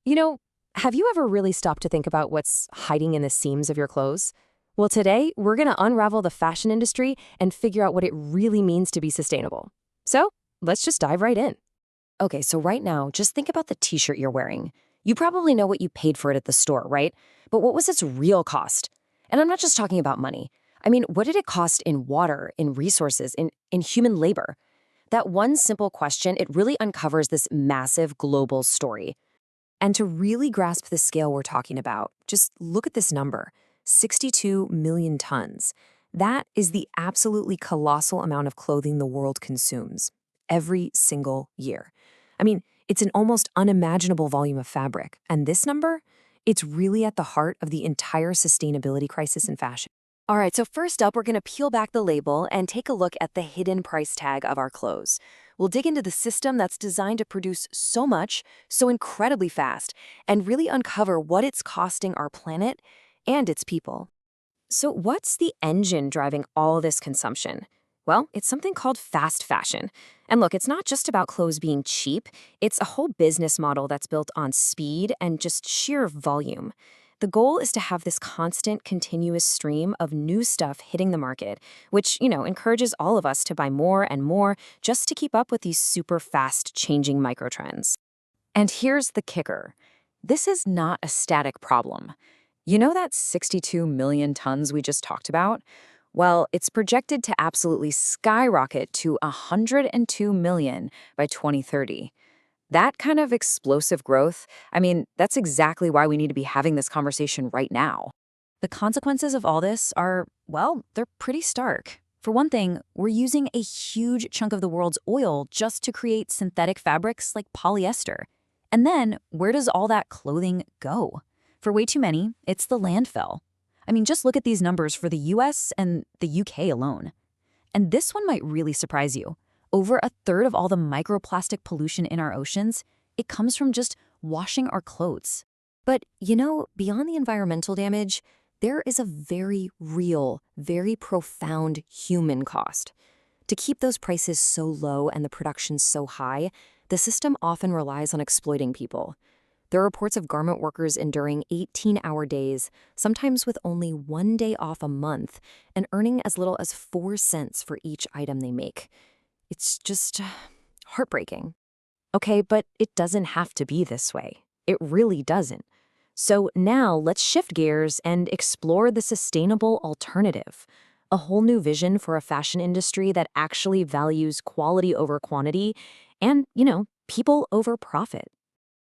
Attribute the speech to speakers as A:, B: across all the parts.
A: You know, have you ever really stopped to think about what's hiding in the seams of your clothes? Well, today, we're going to unravel the fashion industry and figure out what it really means to be sustainable. So, let's just dive right in. Okay, so right now, just think about the t-shirt you're wearing. You probably know what you paid for it at the store, right? But what was its real cost? And I'm not just talking about money. I mean, what did it cost in water, in resources, in human labor? That one simple question, it really uncovers this massive global story. And to really grasp the scale we're talking about, just look at this number, 62 million tons. That is the absolutely colossal amount of clothing the world consumes every single year. I mean, it's an almost unimaginable volume of fabric. And this number, it's really at the heart of the entire sustainability crisis in fashion. All right, so first up, we're going to peel back the label and take a look at the hidden price tag of our clothes. We'll dig into the system that's designed to produce so much, so incredibly fast, and really uncover what it's costing our planet and its people. So what's the engine driving all this consumption? Well, it's something called fast fashion. And look, it's not just about clothes being cheap. It's a whole business model that's built on speed and just sheer volume. The goal is to have this constant, continuous stream of new stuff hitting the market, which, encourages all of us to buy more and more just to keep up with these super fast changing microtrends. And here's the kicker. This is not a static problem. You know that 62 million tons we just talked about? Well, it's projected to absolutely skyrocket to 102 million by 2030. That kind of explosive growth, I mean, that's exactly why we need to be having this conversation right now. The consequences of all this are, well, they're pretty stark. For one thing, we're using a huge chunk of the world's oil just to create synthetic fabrics like polyester. And then, where does all that clothing go? For way too many, it's the landfill. I mean, just look at these numbers for the US and the UK alone. And this one might really surprise you. Over a third of all the microplastic pollution in our oceans, it comes from just washing our clothes. But, beyond the environmental damage, there is a very real, very profound human cost. To keep those prices so low and the production so high, the system often relies on exploiting people. There are reports of garment workers enduring 18-hour days, sometimes with only 1 day off a month, and earning as little as 4 cents for each item they make. It's just heartbreaking. Okay, but it doesn't have to be this way. It really doesn't. So now let's shift gears and explore the sustainable alternative, a whole new vision for a fashion industry that actually values quality over quantity and, people over profit.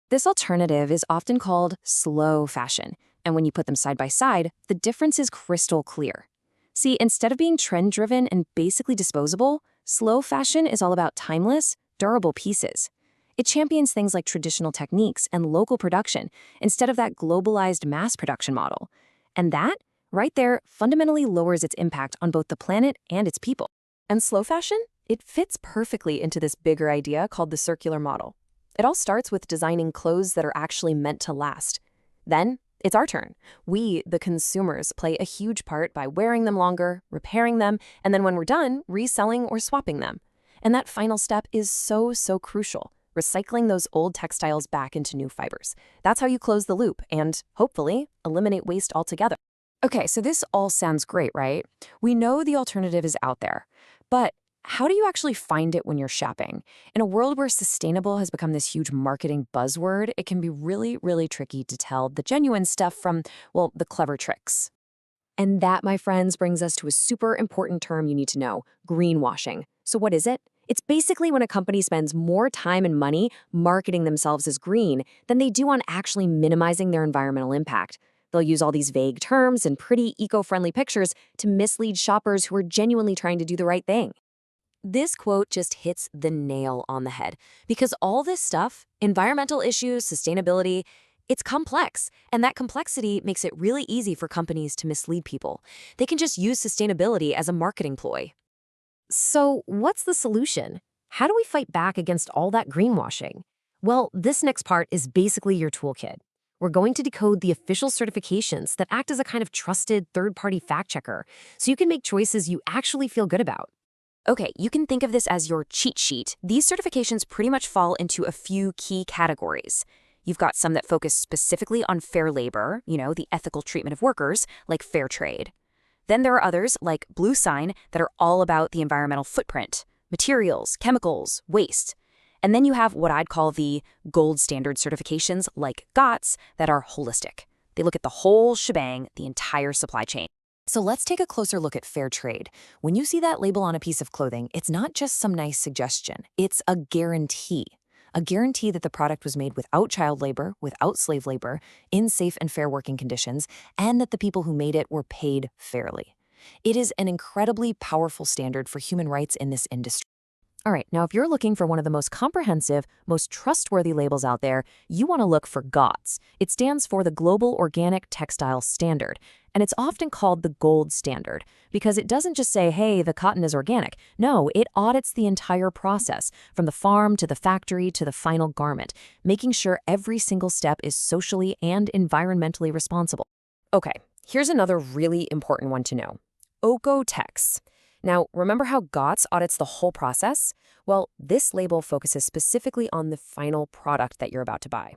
A: This alternative is often called slow fashion, and when you put them side by side, the difference is crystal clear. See, instead of being trend-driven and basically disposable, slow fashion is all about timeless, durable pieces. It champions things like traditional techniques and local production instead of that globalized mass production model. And that, right there, fundamentally lowers its impact on both the planet and its people. And slow fashion? It fits perfectly into this bigger idea called the circular model. It all starts with designing clothes that are actually meant to last. Then, it's our turn. We, the consumers, play a huge part by wearing them longer, repairing them, and then when we're done, reselling or swapping them. And that final step is so crucial, recycling those old textiles back into new fibers. That's how you close the loop and, hopefully, eliminate waste altogether. Okay, so this all sounds great, right? We know the alternative is out there, but how do you actually find it when you're shopping? In a world where sustainable has become this huge marketing buzzword, it can be really tricky to tell the genuine stuff from, well, the clever tricks. And that, my friends, brings us to a super important term you need to know, greenwashing. So what is it? It's basically when a company spends more time and money marketing themselves as green than they do on actually minimizing their environmental impact. They'll use all these vague terms and pretty eco-friendly pictures to mislead shoppers who are genuinely trying to do the right thing. This quote just hits the nail on the head because all this stuff, environmental issues, sustainability, it's complex, and that complexity makes it really easy for companies to mislead people. They can just use sustainability as a marketing ploy. So, what's the solution? How do we fight back against all that greenwashing? Well, this next part is basically your toolkit. We're going to decode the official certifications that act as a kind of trusted third-party fact checker so you can make choices you actually feel good about. Okay, you can think of this as your cheat sheet. These certifications pretty much fall into a few key categories. You've got some that focus specifically on fair labor, the ethical treatment of workers, like fair trade. Then there are others, like Blue Sign, that are all about the environmental footprint, materials, chemicals, waste. And then you have what I'd call the gold standard certifications, like GOTS, that are holistic. They look at the whole shebang, the entire supply chain. So let's take a closer look at fair trade. When you see that label on a piece of clothing, it's not just some nice suggestion. It's a guarantee. A guarantee that the product was made without child labor, without slave labor, in safe and fair working conditions, and that the people who made it were paid fairly. It is an incredibly powerful standard for human rights in this industry. All right, now if you're looking for one of the most comprehensive, most trustworthy labels out there, you want to look for GOTS. It stands for the Global Organic Textile Standard, and it's often called the gold standard because it doesn't just say, hey, the cotton is organic. No, it audits the entire process, from the farm to the factory to the final garment, making sure every single step is socially and environmentally responsible. Okay, here's another really important one to know. OEKO-TEX. Now, remember how GOTS audits the whole process? Well, this label focuses specifically on the final product that you're about to buy.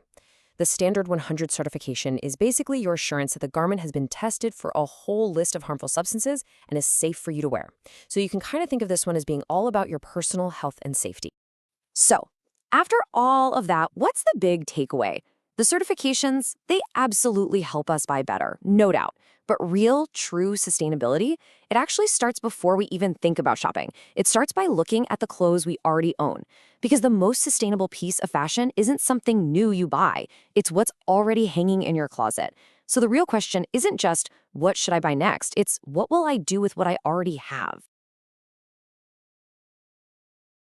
A: The Standard 100 certification is basically your assurance that the garment has been tested for a whole list of harmful substances and is safe for you to wear. So you can kind of think of this one as being all about your personal health and safety. So, after all of that, what's the big takeaway? The certifications, they absolutely help us buy better, no doubt. But real, true sustainability, it actually starts before we even think about shopping. It starts by looking at the clothes we already own. Because the most sustainable piece of fashion isn't something new you buy. It's what's already hanging in your closet. So the real question isn't just, what should I buy next? It's, what will I do with what I already have?